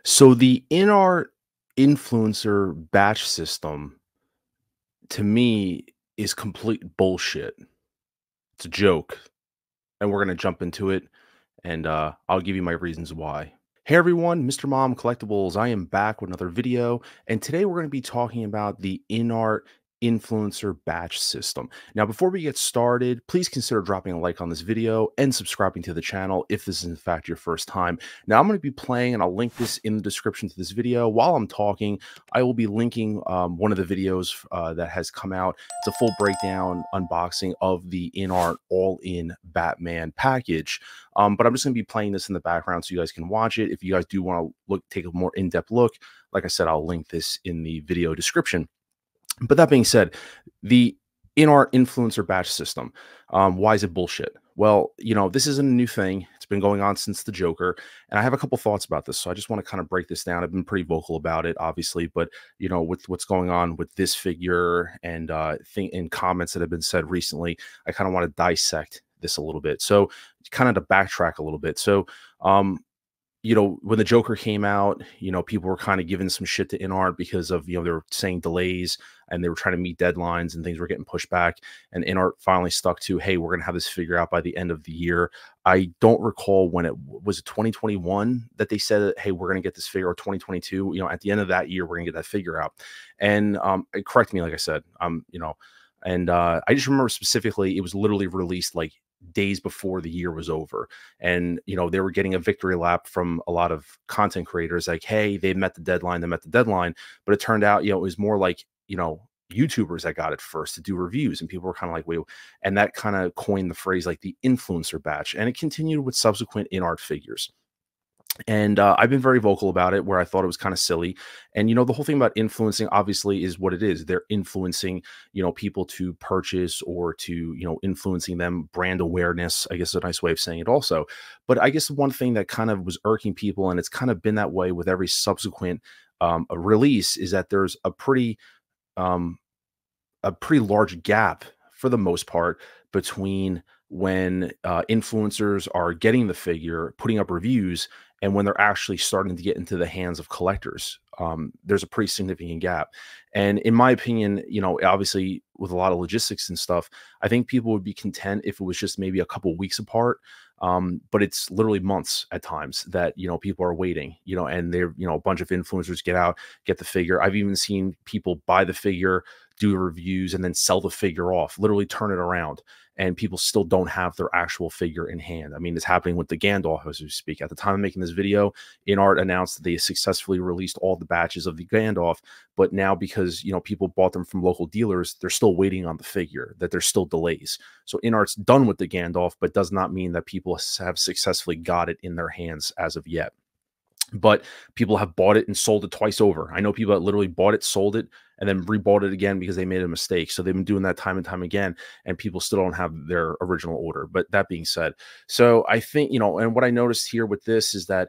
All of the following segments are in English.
So the in-art influencer batch system to me is complete bullshit. It's a joke, and we're gonna jump into it, and I'll give you my reasons why. Hey everyone, Mr. Mom Collectibles. I am back with another video, and today we're going to be talking about the in-art influencer batch system. Now, before we get started, please consider dropping a like on this video and subscribing to the channel if this is in fact your first time. Now, I'm going to be playing, and I'll link this in the description to this video. While I'm talking, I will be linking one of the videos that has come out. It's a full breakdown unboxing of the in-art all-in Batman package. But I'm just going to be playing this in the background so you guys can watch it. If you guys do want to take a more in-depth look, like I said, I'll link this in the video description. But that being said, the in-art influencer batch system, why is it bullshit? Well, this isn't a new thing. It's been going on since the Joker, and I have a couple thoughts about this. So I just want to kind of break this down. I've been pretty vocal about it, obviously, but with what's going on with this figure and in comments that have been said recently, I kind of want to dissect this a little bit. So kind of to backtrack a little bit. So when the Joker came out, people were kind of giving some shit to InArt because of, they were saying delays and they were trying to meet deadlines and things were getting pushed back. And InArt finally stuck to, hey, we're going to have this figure out by the end of the year. I don't recall when it was 2021 that they said, hey, we're going to get this figure, or 2022, at the end of that year, we're going to get that figure out. And correct me, like I said, and I just remember specifically, it was literally released like days before the year was over. And, they were getting a victory lap from a lot of content creators like, hey, they met the deadline, But it turned out, it was more like, YouTubers that got it first to do reviews. And people were kind of like, wait, and that kind of coined the phrase like the influencer batch. And it continued with subsequent in-art figures. And I've been very vocal about it, where I thought it was kind of silly. And, the whole thing about influencing obviously is what it is. They're influencing, people to purchase or to, influencing them, brand awareness, I guess is a nice way of saying it also. But I guess one thing that kind of was irking people, and it's kind of been that way with every subsequent release, is that there's um, a pretty large gap for the most part between when influencers are getting the figure, putting up reviews, and when they're actually starting to get into the hands of collectors. There's a pretty significant gap. And in my opinion, obviously with a lot of logistics and stuff, I think people would be content if it was just maybe a couple weeks apart. But it's literally months at times that, people are waiting, and they're, a bunch of influencers get the figure. I've even seen people buy the figure, do reviews, and then sell the figure off, literally turn it around, and people still don't have their actual figure in hand. I mean, it's happening with the Gandalf as we speak. At the time of making this video, InArt announced that they successfully released all the batches of the Gandalf, but now because, people bought them from local dealers, they're still waiting on the figure, that there's still delays. So InArt's done with the Gandalf, but does not mean that people have successfully got it in their hands as of yet. But people have bought it and sold it twice over. I know people that literally bought it, sold it, and then rebought it again because they made a mistake. So they've been doing that time and time again, and people still don't have their original order. But that being said, so I think, and what I noticed here with this is that,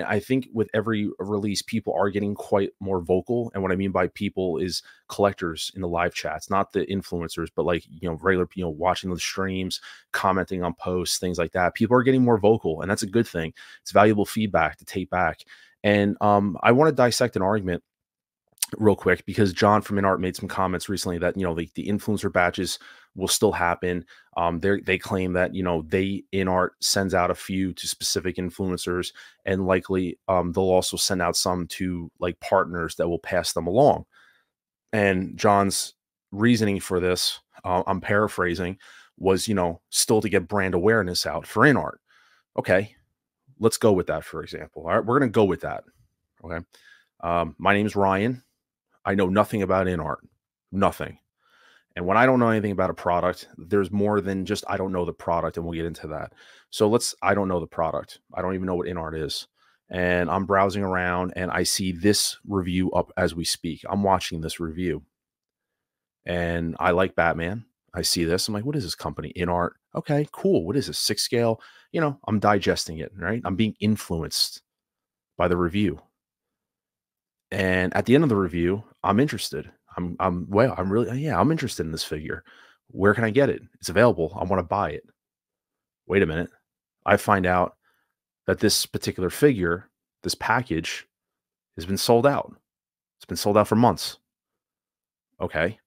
I think with every release, people are getting quite more vocal. And what I mean by people is collectors in the live chats, not the influencers, but like, regular, watching the streams, commenting on posts, things like that. People are getting more vocal, and that's a good thing. It's valuable feedback to take back. And I want to dissect an argument real quick, because John from InArt made some comments recently that, the influencer batches will still happen. They claim that, InArt sends out a few to specific influencers, and likely they'll also send out some to like partners that will pass them along. And John's reasoning for this, I'm paraphrasing, was, still to get brand awareness out for InArt. Okay, let's go with that, for example. All right, we're going to go with that. Okay. My name is Ryan. I know nothing about InArt, nothing. And when I don't know anything about a product, there's more than just, I don't know the product, and we'll get into that. So I don't know the product. I don't even know what InArt is. And I'm browsing around and I see this review up as we speak. I'm watching this review and I like Batman. I see this. I'm like, what is this company? InArt. Okay, cool. What is this? 6 scale? I'm digesting it, right? I'm being influenced by the review. And at the end of the review, I'm interested. I'm interested in this figure. Where can I get it? It's available. I want to buy it. Wait a minute. I find out that this particular figure, this package, has been sold out. It's been sold out for months. Okay.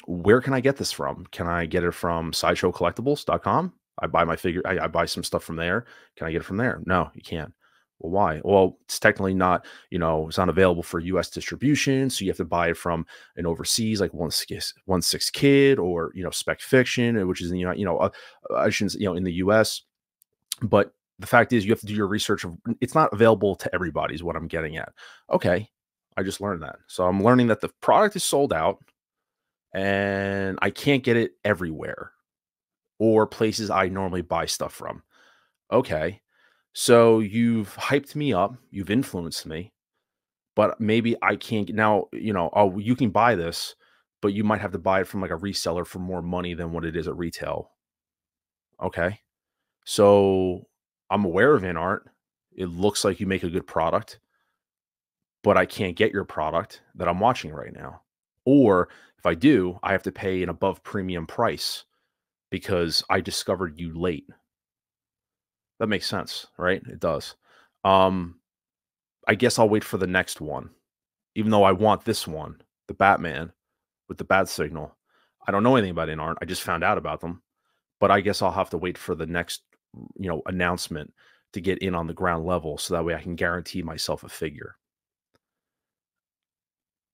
Where can I get this from? Can I get it from sideshowcollectibles.com? I buy my figure, I buy some stuff from there. Can I get it from there? No, you can't. Well, why? Well, it's technically not, it's not available for US distribution. So you have to buy it from an overseas, like one six kid or, Spec Fiction, which is in, I shouldn't, in the US. But the fact is you have to do your research. It's not available to everybody is what I'm getting at. Okay. I just learned that. So I'm learning that the product is sold out and I can't get it everywhere or places I normally buy stuff from. Okay. So you've hyped me up, you've influenced me, but maybe I can't now, oh, you can buy this, but you might have to buy it from like a reseller for more money than what it is at retail. Okay. So I'm aware of InArt. It looks like you make a good product, but I can't get your product that I'm watching right now. Or if I do, I have to pay an above premium price because I discovered you late. That makes sense, right? It does. I guess I'll wait for the next one, even though I want this one, the Batman with the bat signal. I don't know anything about InArt. I just found out about them, but I guess I'll have to wait for the next, announcement to get in on the ground level so that way I can guarantee myself a figure.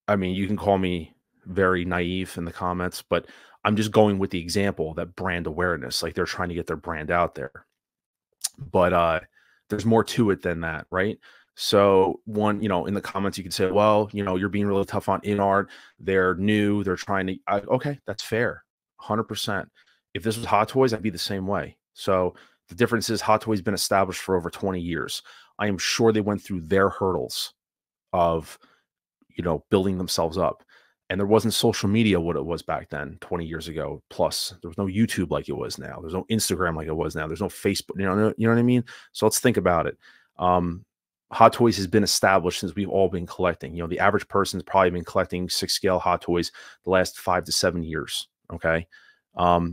I mean, you can call me very naive in the comments, but I'm just going with the example that brand awareness, like they're trying to get their brand out there. But there's more to it than that, right? So one, in the comments you can say, well, you're being really tough on InArt. They're new. They're trying to, okay, that's fair. 100%. If this was Hot Toys, I'd be the same way. So the difference is Hot Toys been established for over 20 years. I am sure they went through their hurdles of, building themselves up. And there wasn't social media what it was back then, 20 years ago. Plus, there was no YouTube like it was now. There's no Instagram like it was now. There's no Facebook. You know what I mean? So let's think about it. Hot Toys has been established since we've all been collecting. The average person's probably been collecting 6-scale Hot Toys the last 5 to 7 years. Okay,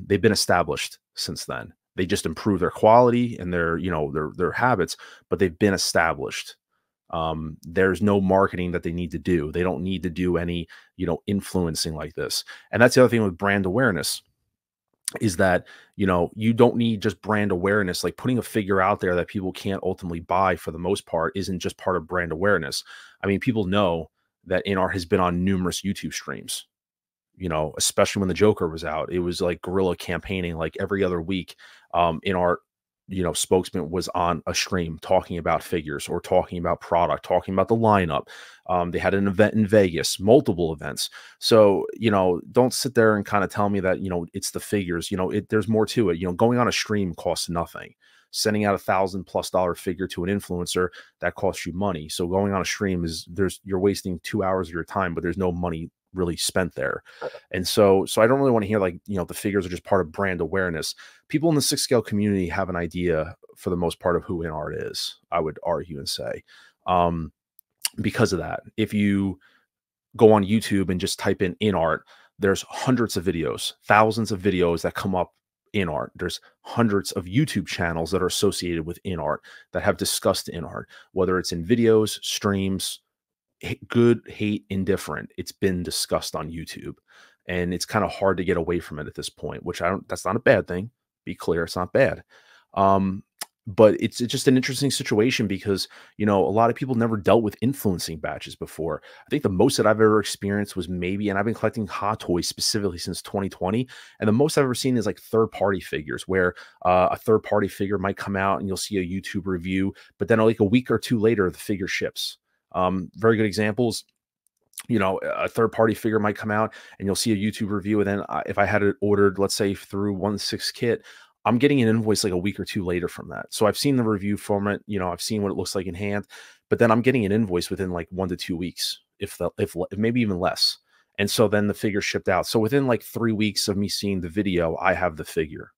they've been established since then. They just improve their quality and their habits, but they've been established. There's no marketing that they need to do. They don't need to do any, influencing like this. And that's the other thing with brand awareness is that, you don't need just brand awareness. Like putting a figure out there that people can't ultimately buy for the most part isn't just part of brand awareness. I mean, people know that InArt has been on numerous YouTube streams, especially when the Joker was out. It was like guerrilla campaigning like every other week. InArt spokesman was on a stream talking about figures or talking about product, talking about the lineup. They had an event in Vegas, multiple events. So, don't sit there and kind of tell me that, it's the figures, there's more to it. Going on a stream costs nothing. Sending out $1,000+ figure to an influencer, that costs you money. So going on a stream you're wasting 2 hours of your time, but there's no money really spent there. And so I don't really want to hear like, the figures are just part of brand awareness. People in the 6-scale community have an idea for the most part of who InArt is, I would argue and say. Because of that, if you go on YouTube and just type in InArt, there's hundreds of videos, thousands of videos that come up InArt. There's hundreds of YouTube channels that are associated with InArt that have discussed InArt, whether it's in videos, streams, good, hate, indifferent. It's been discussed on YouTube, and it's kind of hard to get away from it at this point, which that's not a bad thing. Be clear. It's not bad. But it's just an interesting situation because, a lot of people never dealt with influencing batches before. I think the most that I've ever experienced was maybe, and I've been collecting Hot Toys specifically since 2020. And the most I've ever seen is like third-party figures where a third-party figure might come out and you'll see a YouTube review, but then like a week or two later, the figure ships. Very good examples. A third-party figure might come out and you'll see a YouTube review. And then if I had it ordered, let's say through 1/6 kit, I'm getting an invoice like a week or two later from that. So I've seen the review format, I've seen what it looks like in hand, but then I'm getting an invoice within like 1 to 2 weeks, if maybe even less. And so then the figure shipped out. So within like 3 weeks of me seeing the video, I have the figure.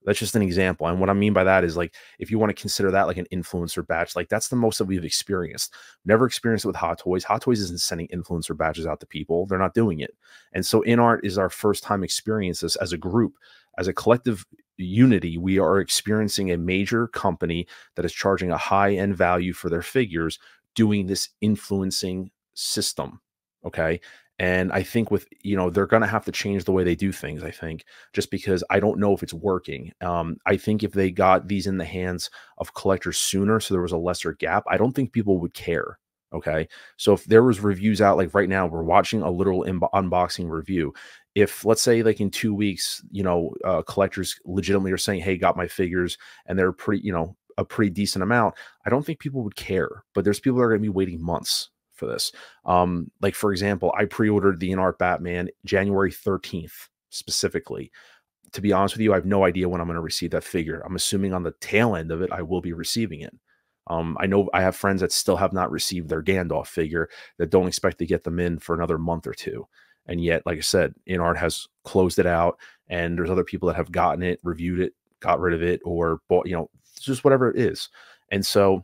That's just an example. And what I mean by that is like, if you want to consider that like an influencer batch, like that's the most that we've experienced. Never experienced it with Hot Toys. Hot Toys isn't sending influencer batches out to people. They're not doing it. And so InArt is our first time experience this as a group, as a collective unity. We are experiencing a major company that is charging a high-end value for their figures doing this influencing system. Okay. And I think with, they're going to have to change the way they do things, I think, just because I don't know if it's working. I think if they got these in the hands of collectors sooner, so there was a lesser gap, I don't think people would care. Okay. So if there was reviews out, like right now, we're watching a literal unboxing review. If let's say like in 2 weeks, collectors legitimately are saying, hey, got my figures, and they're pretty, a pretty decent amount, I don't think people would care. But there's people that are going to be waiting months for this. Like for example, I pre-ordered the InArt Batman January 13th specifically. To be honest with you, I have no idea when I'm going to receive that figure. I'm assuming on the tail end of it, I will be receiving it. I know I have friends that still have not received their Gandalf figure that don't expect to get them in for another month or two. And yet, like I said, InArt has closed it out, and there's other people that have gotten it, reviewed it, got rid of it, or bought, just whatever it is. And so,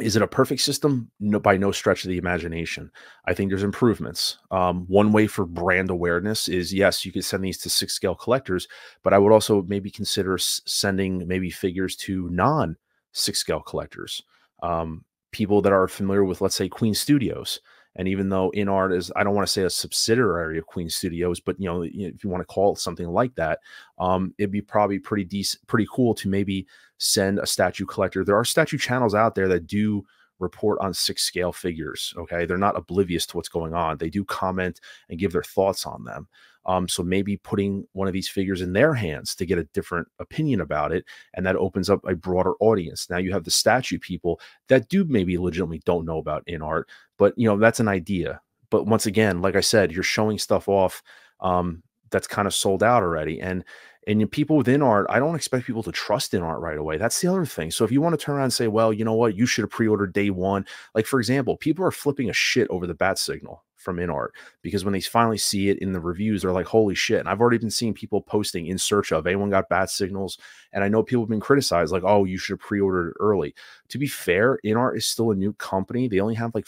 is it a perfect system? No, by no stretch of the imagination. I think there's improvements. One way for brand awareness is, yes, you could send these to 6 scale collectors, but I would also maybe consider sending maybe figures to non 6 scale collectors, people that are familiar with, let's say, Queen Studios. And even though InArt is, I don't want to say a subsidiary of Queen Studios, but if you want to call it something like that, it'd be probably pretty decent, pretty cool to maybe send a statue collector. There are statue channels out there that do report on 6 scale figures. Okay. They're not oblivious to what's going on. They do comment and give their thoughts on them. So maybe putting one of these figures in their hands to get a different opinion about it, and that opens up a broader audience. Now you have the statue people that do maybe legitimately don't know about InArt, but that's an idea. But once again, like I said, you're showing stuff off that's kind of sold out already. And people with InArt, I don't expect people to trust InArt right away. That's the other thing. So if you want to turn around and say, well, you know what, you should have pre-ordered day one. Like for example, people are flipping a shit over the bat signal from InArt, because when they finally see it in the reviews, they're like, holy shit. And I've already been seeing people posting in search of, anyone got bat signals? And I know people have been criticized, like, oh, you should have pre-ordered it early. To be fair, InArt is still a new company. They only have like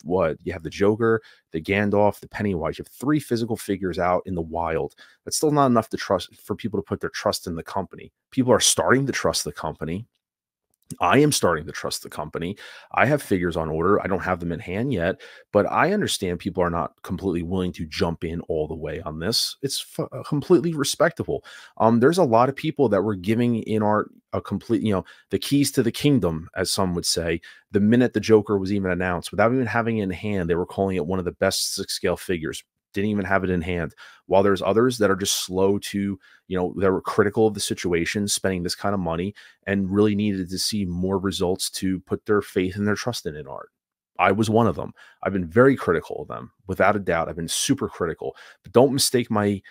what you have: the Joker, the Gandalf, the Pennywise. You have 3 physical figures out in the wild. That's still not enough to trust for people to put their trust in the company. People are starting to trust the company. I am starting to trust the company. I have figures on order. I don't have them in hand yet, but I understand people are not completely willing to jump in all the way on this. It's completely respectable. There's a lot of people that were giving InArt a complete, the keys to the kingdom, as some would say, the minute the Joker was even announced. Without even having it in hand, they were calling it one of the best 6 scale figures. Didn't even have it in hand. While there's others that are just slow to, that were critical of the situation, spending this kind of money, and really needed to see more results to put their faith and their trust in InArt. I was one of them. I've been very critical of them, without a doubt. I've been super critical, but don't mistake my,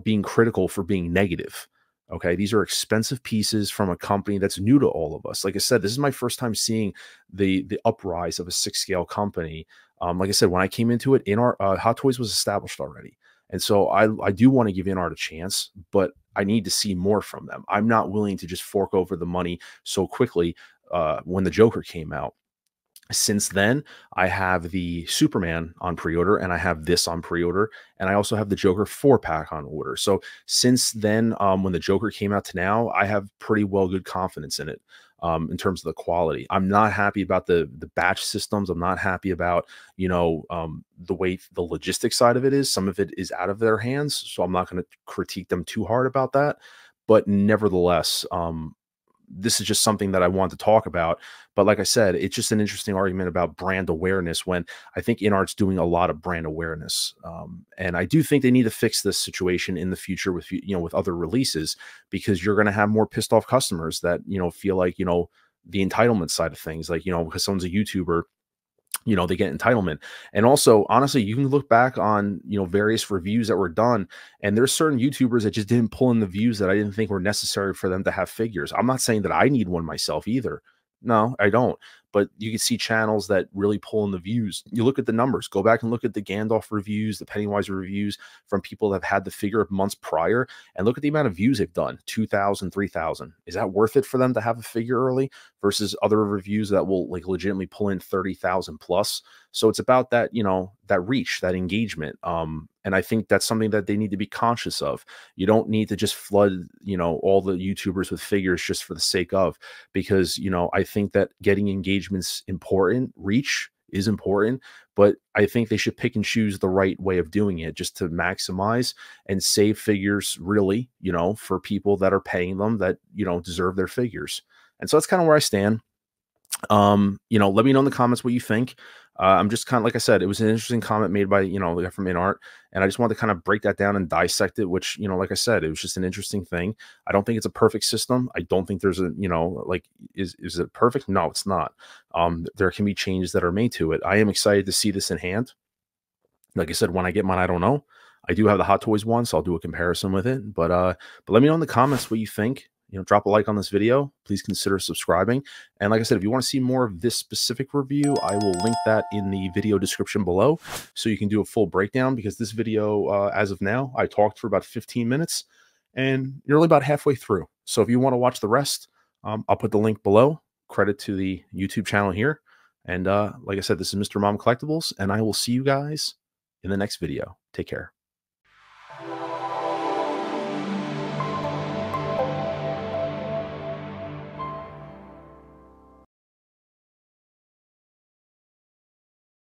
being critical for being negative. Okay. These are expensive pieces from a company that's new to all of us. Like I said, this is my first time seeing the uprise of a 6 scale company. Like I said, when I came into it, InArt, Hot Toys was established already. And so I do want to give InArt a chance, but I need to see more from them. I'm not willing to just fork over the money so quickly when the Joker came out. Since then, I have the Superman on pre-order, and I have this on pre-order, and I also have the Joker 4-pack on order. So since then, when the Joker came out to now, I have pretty well good confidence in it. In terms of the quality, I'm not happy about the batch systems. I'm not happy about the way the logistics side of it is. Some of it is out of their hands, so I'm not going to critique them too hard about that. But nevertheless, this is just something that I want to talk about. But like I said, it's just an interesting argument about brand awareness, when I think InArt's doing a lot of brand awareness. And I do think they need to fix this situation in the future with, with other releases, because you're going to have more pissed off customers that, feel like, the entitlement side of things, like, because someone's a YouTuber, they get entitlement. And also, honestly, you can look back on, various reviews that were done, and there's certain YouTubers that just didn't pull in the views that I didn't think were necessary for them to have figures. I'm not saying that I need one myself either. No, I don't. But you can see channels that really pull in the views. You look at the numbers, go back and look at the Gandalf reviews, the Pennywise reviews from people that have had the figure months prior, and look at the amount of views they've done: 2,000, 3,000. Is that worth it for them to have a figure early versus other reviews that will like legitimately pull in 30,000 plus? So it's about that, that reach, that engagement. And I think that's something that they need to be conscious of. You don't need to just flood, all the YouTubers with figures just for the sake of, because, I think that getting engagement's important, reach is important, but I think they should pick and choose the right way of doing it just to maximize and save figures really, for people that are paying them that, deserve their figures. And so that's kind of where I stand. Let me know in the comments what you think. I'm just kind of, like I said, it was an interesting comment made by, the guy from InArt, and I just wanted to kind of break that down and dissect it, which, like I said, it was just an interesting thing. I don't think it's a perfect system. I don't think there's a, like, is it perfect? No, it's not. There can be changes that are made to it. I am excited to see this in hand. Like I said, when I get mine, I don't know. I do have the Hot Toys one, so I'll do a comparison with it. But let me know in the comments what you think. Drop a like on this video. Please consider subscribing. And like I said, if you want to see more of this specific review, I will link that in the video description below so you can do a full breakdown, because this video, as of now, I talked for about 15 minutes and you're only about halfway through. So if you want to watch the rest, I'll put the link below. Credit to the YouTube channel here. And like I said, this is Mr. Mom Collectibles, and I will see you guys in the next video. Take care.